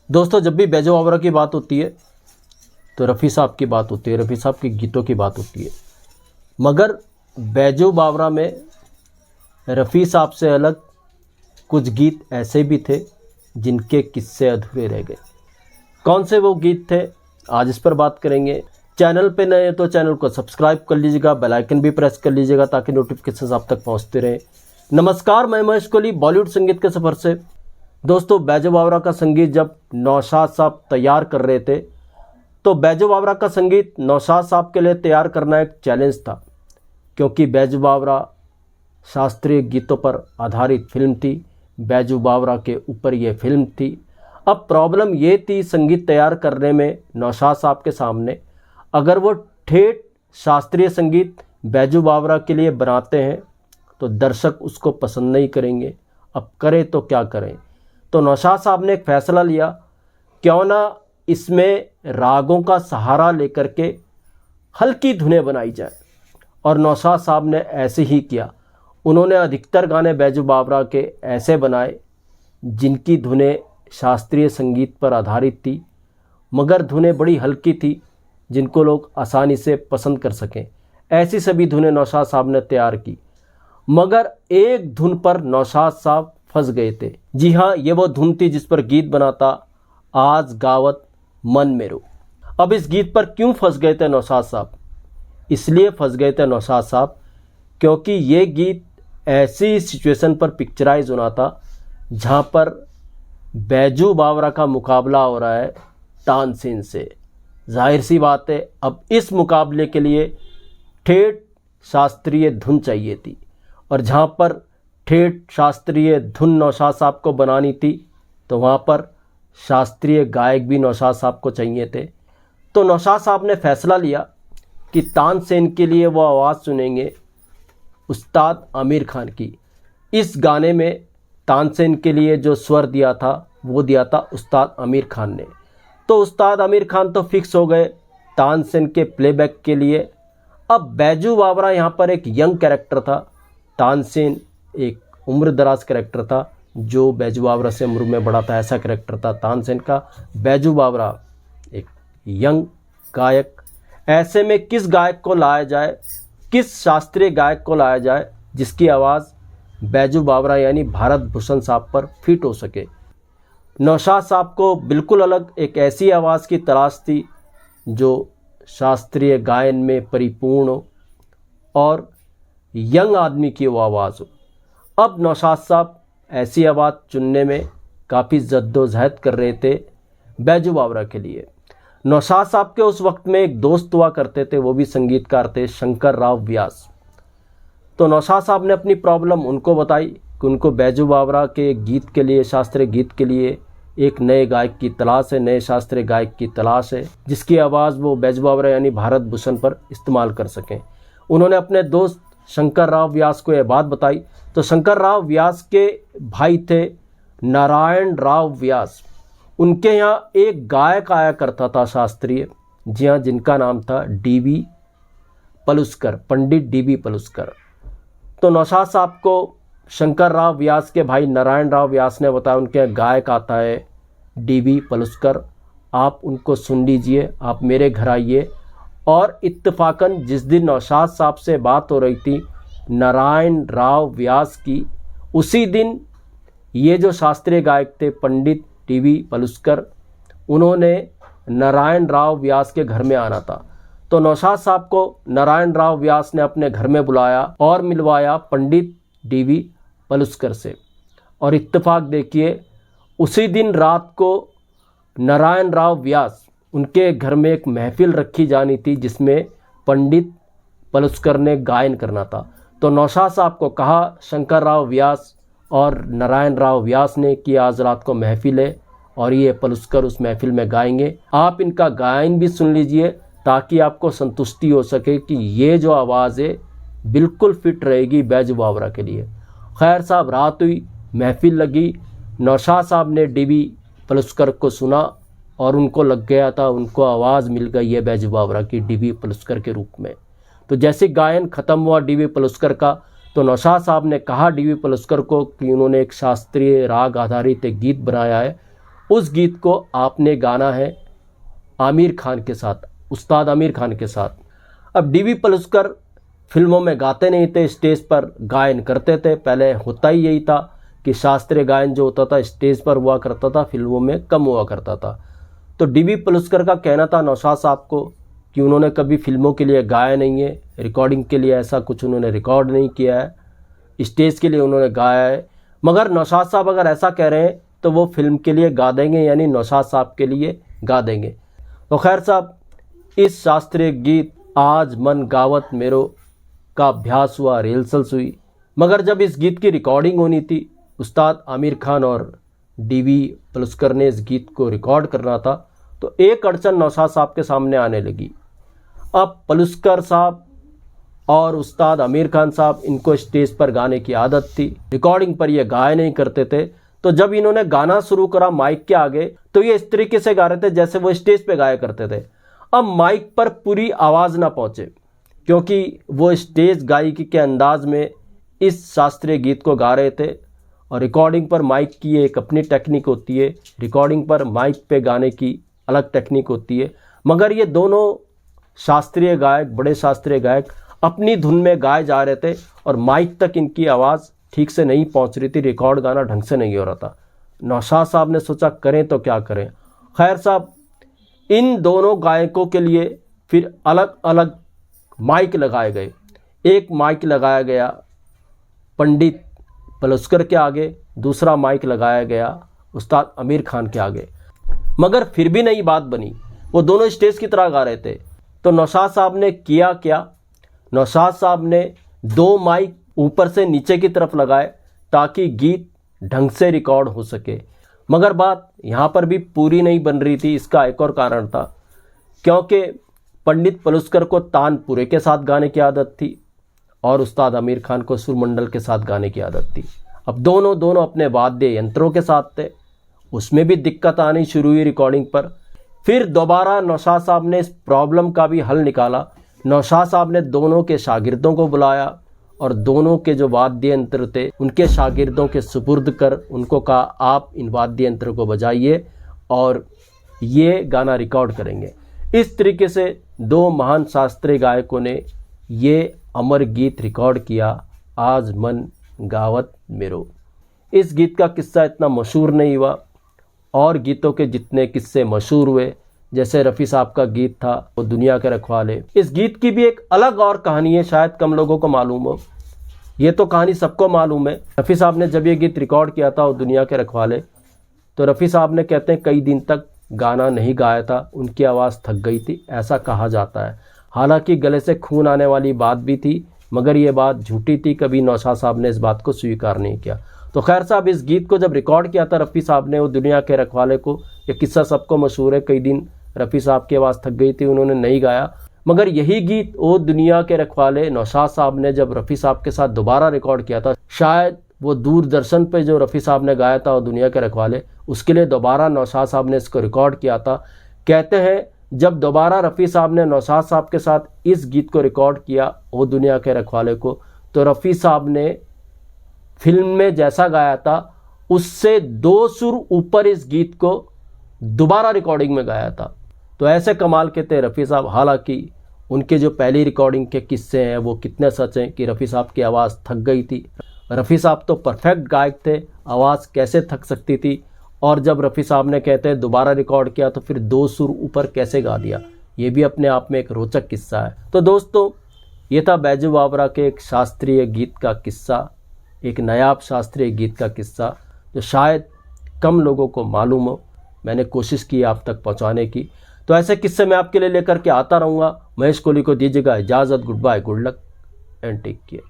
दोस्तों, जब भी बैजू बावरा की बात होती है तो रफ़ी साहब की बात होती है, रफ़ी साहब के गीतों की बात होती है। मगर बैजू बावरा में रफ़ी साहब से अलग कुछ गीत ऐसे भी थे जिनके किस्से अधूरे रह गए। कौन से वो गीत थे, आज इस पर बात करेंगे। चैनल पे नए तो चैनल को सब्सक्राइब कर लीजिएगा, बेल आइकन भी प्रेस कर लीजिएगा ताकि नोटिफिकेशन आप तक पहुंचते रहे। नमस्कार, मैं महेश कोहली, बॉलीवुड संगीत के सफ़र से। दोस्तों, बैजू बावरा का संगीत जब नौशाद साहब तैयार कर रहे थे तो बैजू बावरा का संगीत नौशाद साहब के लिए तैयार करना एक चैलेंज था, क्योंकि बैजू बावरा शास्त्रीय गीतों पर आधारित फिल्म थी। बैजू बावरा के ऊपर यह फिल्म थी। अब प्रॉब्लम ये थी संगीत तैयार करने में नौशाद साहब के सामने, अगर वो ठेठ शास्त्रीय संगीत बैजू बावरा के लिए बनाते हैं तो दर्शक उसको पसंद नहीं करेंगे। अब करें तो क्या करें। तो नौशाद साहब ने एक फ़ैसला लिया, क्यों ना इसमें रागों का सहारा लेकर के हल्की धुनें बनाई जाए। और नौशाद साहब ने ऐसे ही किया। उन्होंने अधिकतर गाने बैजू बावरा के ऐसे बनाए जिनकी धुनें शास्त्रीय संगीत पर आधारित थी, मगर धुनें बड़ी हल्की थी जिनको लोग आसानी से पसंद कर सकें। ऐसी सभी धुनें नौशाद साहब ने तैयार की, मगर एक धुन पर नौशाद साहब फंस गए थे। जी हाँ, ये वो धुन थी जिस पर गीत बना था, आज गावत मन मेरो। अब इस गीत पर क्यों फंस गए थे नौशाद साहब? इसलिए फंस गए थे नौशाद साहब क्योंकि ये गीत ऐसी सिचुएशन पर पिक्चराइज होना था जहाँ पर बैजू बावरा का मुकाबला हो रहा है तानसेन से। जाहिर सी बात है, अब इस मुकाबले के लिए ठेठ शास्त्रीय धुन चाहिए थी, और जहाँ पर ठेठ शास्त्रीय धुन नौशाद साहब को बनानी थी तो वहाँ पर शास्त्रीय गायक भी नौशाद साहब को चाहिए थे। तो नौशाद साहब ने फैसला लिया कि तानसेन के लिए वो आवाज़ सुनेंगे उस्ताद आमिर खान की। इस गाने में तानसेन के लिए जो स्वर दिया था वो दिया था उस्ताद आमिर खान ने। तो उस्ताद आमिर खान तो फिक्स हो गए तानसेन के प्लेबैक के लिए। अब बैजू बावरा यहाँ पर एक यंग कैरेक्टर था, तानसेन एक उम्र दराज कैरेक्टर था जो बैजू बावरा से उम्र में बड़ा था, ऐसा कैरेक्टर था तानसेन का। बैजू बावरा एक यंग गायक। ऐसे में किस गायक को लाया जाए, किस शास्त्रीय गायक को लाया जाए जिसकी आवाज़ बैजू बावरा यानी भारत भूषण साहब पर फिट हो सके। नौशाद साहब को बिल्कुल अलग एक ऐसी आवाज़ की तलाश थी जो शास्त्रीय गायन में परिपूर्ण हो और यंग आदमी की वो आवाज़ हो। अब नौशाद साहब ऐसी आवाज़ चुनने में काफ़ी जद्दोजहद कर रहे थे बैजू बावरा के लिए। नौशाद साहब के उस वक्त में एक दोस्त हुआ करते थे, वो भी संगीतकार थे, शंकर राव व्यास। तो नौशाद साहब ने अपनी प्रॉब्लम उनको बताई कि उनको बैजू बावरा के गीत के लिए, शास्त्रीय गीत के लिए एक नए गायक की तलाश है, नए शास्त्रीय गायक की तलाश है जिसकी आवाज़ वो बैजू बावरा यानी भारत भूषण पर इस्तेमाल कर सकें। उन्होंने अपने दोस्त शंकर राव व्यास को यह बात बताई। तो शंकर राव व्यास के भाई थे नारायण राव व्यास। उनके यहाँ एक गायक आया करता था शास्त्रीय, जी हाँ, जिनका नाम था डीवी पलुस्कर, पंडित डीवी पलुस्कर। तो नौशाद साहब को शंकर राव व्यास के भाई नारायण राव व्यास ने बताया उनके यहाँ गायक आता है डीवी पलुस्कर, आप उनको सुन लीजिए, आप मेरे घर आइए। और इत्तेफाकन जिस दिन नौशाद साहब से बात हो रही थी नारायण राव व्यास की, उसी दिन ये जो शास्त्रीय गायक थे पंडित डीवी पलुस्कर, उन्होंने नारायण राव व्यास के घर में आना था। तो नौशाद साहब को नारायण राव व्यास ने अपने घर में बुलाया और मिलवाया पंडित डीवी पलुस्कर से। और इत्तेफाक देखिए, उसी दिन रात को नारायण राव व्यास, उनके घर में एक महफिल रखी जानी थी जिसमें पंडित पलुस्कर ने गायन करना था। तो नौशाद साहब को कहा शंकर राव व्यास और नारायण राव व्यास ने कि आज रात को महफिल है और ये पलुस्कर उस महफिल में गाएंगे, आप इनका गायन भी सुन लीजिए ताकि आपको संतुष्टि हो सके कि ये जो आवाज़ है बिल्कुल फिट रहेगी बैजू बावरा के लिए। खैर साहब, रात हुई, महफिल लगी। नौशाद साहब ने डीवी पलुस्कर को सुना और उनको लग गया था, उनको आवाज़ मिल गई है बैजू बावरा की डीवी पलुस्कर के रूप में। तो जैसे गायन ख़त्म हुआ डीवी पलुस्कर का, तो नौशाद साहब ने कहा डीवी पलुस्कर को कि उन्होंने एक शास्त्रीय राग आधारित एक गीत बनाया है उस गीत को आपने गाना है आमिर खान के साथ, उस्ताद आमिर खान के साथ। अब डीवी पलुस्कर फिल्मों में गाते नहीं थे, स्टेज पर गायन करते थे। पहले होता ही यही था कि शास्त्रीय गायन जो होता था स्टेज पर हुआ करता था, फिल्मों में कम हुआ करता था। तो डीवी पलुस्कर का कहना था नौशाद साहब को कि उन्होंने कभी फिल्मों के लिए गाया नहीं है, रिकॉर्डिंग के लिए ऐसा कुछ उन्होंने रिकॉर्ड नहीं किया है, स्टेज के लिए उन्होंने गाया है। मगर नौशाद साहब अगर ऐसा कह रहे हैं तो वो फिल्म के लिए गा देंगे, यानी नौशाद साहब के लिए गा देंगे। तो खैर साहब, इस शास्त्रीय गीत आज मन गावत मेरो का अभ्यास हुआ, रिहर्सल्स हुई। मगर जब इस गीत की रिकॉर्डिंग होनी थी, उस्ताद आमिर खान और डीवी पलुस्कर ने इस गीत को रिकॉर्ड करना था, तो एक अड़चन नौशाद साहब के सामने आने लगी। अब पलुस्कर साहब और उस्ताद आमिर खान साहब, इनको स्टेज पर गाने की आदत थी, रिकॉर्डिंग पर ये गाए नहीं करते थे। तो जब इन्होंने गाना शुरू करा माइक के आगे, तो ये इस तरीके से गा रहे थे जैसे वो स्टेज पे गाया करते थे। अब माइक पर पूरी आवाज़ ना पहुंचे, क्योंकि वो स्टेज गायकी के अंदाज में इस शास्त्रीय गीत को गा रहे थे। और रिकॉर्डिंग पर माइक की एक अपनी टेक्निक होती है, रिकॉर्डिंग पर माइक पे गाने की अलग टेक्निक होती है। मगर ये दोनों शास्त्रीय गायक, बड़े शास्त्रीय गायक अपनी धुन में गाए जा रहे थे और माइक तक इनकी आवाज़ ठीक से नहीं पहुंच रही थी, रिकॉर्ड गाना ढंग से नहीं हो रहा था। नौशाद साहब ने सोचा करें तो क्या करें। खैर साहब, इन दोनों गायकों के लिए फिर अलग अलग माइक लगाए गए। एक माइक लगाया गया पंडित पलुस्कर के आगे, दूसरा माइक लगाया गया उस्ताद आमिर खान के आगे। मगर फिर भी नई बात बनी, वो दोनों स्टेज की तरह गा रहे थे। तो नौशाद साहब ने किया क्या, नौशाद साहब ने दो माइक ऊपर से नीचे की तरफ लगाए ताकि गीत ढंग से रिकॉर्ड हो सके। मगर बात यहाँ पर भी पूरी नहीं बन रही थी। इसका एक और कारण था, क्योंकि पंडित पलुस्कर को तानपुरे के साथ गाने की आदत थी और उस्ताद आमिर खान को सुरमंडल के साथ गाने की आदत थी। अब दोनों अपने वाद्य यंत्रों के साथ थे, उसमें भी दिक्कत आनी शुरू हुई रिकॉर्डिंग पर। फिर दोबारा नौशाद साहब ने इस प्रॉब्लम का भी हल निकाला। नौशाद साहब ने दोनों के शागिर्दों को बुलाया और दोनों के जो वाद्य यंत्र थे उनके शागिर्दों के सुपुर्द कर उनको कहा, आप इन वाद्य यंत्र को बजाइए और ये गाना रिकॉर्ड करेंगे। इस तरीके से दो महान शास्त्रीय गायकों ने ये अमर गीत रिकॉर्ड किया, आज मन गावत मेरो। इस गीत का किस्सा इतना मशहूर नहीं हुआ, और गीतों के जितने किस्से मशहूर हुए, जैसे रफ़ी साहब का गीत था वो दुनिया के रखवाले। इस गीत की भी एक अलग और कहानी है, शायद कम लोगों को मालूम हो। ये तो कहानी सबको मालूम है। रफ़ी साहब ने जब ये गीत रिकॉर्ड किया था वो दुनिया के रखवाले, तो रफ़ी साहब ने कहते हैं कई दिन तक गाना नहीं गाया था, उनकी आवाज़ थक गई थी, ऐसा कहा जाता है। हालांकि गले से खून आने वाली बात भी थी, मगर ये बात झूठी थी, कभी नौशाद साहब ने इस बात को स्वीकार नहीं किया। तो खैर साहब, इस गीत को जब रिकॉर्ड किया था रफ़ी साहब ने वो दुनिया के रखवाले को, ये किस्सा सबको मशहूर है। कई दिन रफ़ी साहब की आवाज़ थक गई थी, उन्होंने नहीं गाया। मगर यही गीत ओ दुनिया के रखवाले नौशाद साहब ने जब रफ़ी साहब के साथ दोबारा रिकॉर्ड किया था, शायद वो दूरदर्शन पे जो रफ़ी साहब ने गाया था वो दुनिया के रखवाले, उसके लिए दोबारा नौशाद साहब ने इसको रिकॉर्ड किया था। कहते हैं जब दोबारा रफ़ी साहब ने नौशाद साहब के साथ इस गीत को रिकॉर्ड किया ओ दुनिया के रखवाले को, तो रफ़ी साहब ने फिल्म में जैसा गाया था उससे 2 सुर ऊपर इस गीत को दोबारा रिकॉर्डिंग में गाया था। तो ऐसे कमाल के थे रफ़ी साहब। हालांकि उनके जो पहली रिकॉर्डिंग के किस्से हैं वो कितने सच हैं कि रफ़ी साहब की आवाज़ थक गई थी। रफ़ी साहब तो परफेक्ट गायक थे, आवाज़ कैसे थक सकती थी। और जब रफ़ी साहब ने कहते हैं दोबारा रिकॉर्ड किया तो फिर 2 सुर ऊपर कैसे गा दिया, ये भी अपने आप में एक रोचक किस्सा है। तो दोस्तों, ये था बैजू बावरा के एक शास्त्रीय गीत का किस्सा, एक नायाब शास्त्रीय गीत का किस्सा जो शायद कम लोगों को मालूम हो। मैंने कोशिश की आप तक पहुंचाने की। तो ऐसे किस्से मैं आपके लिए लेकर के आता रहूँगा। महेश कोहली को दीजिएगा इजाज़त। Goodbye, good luck and take care.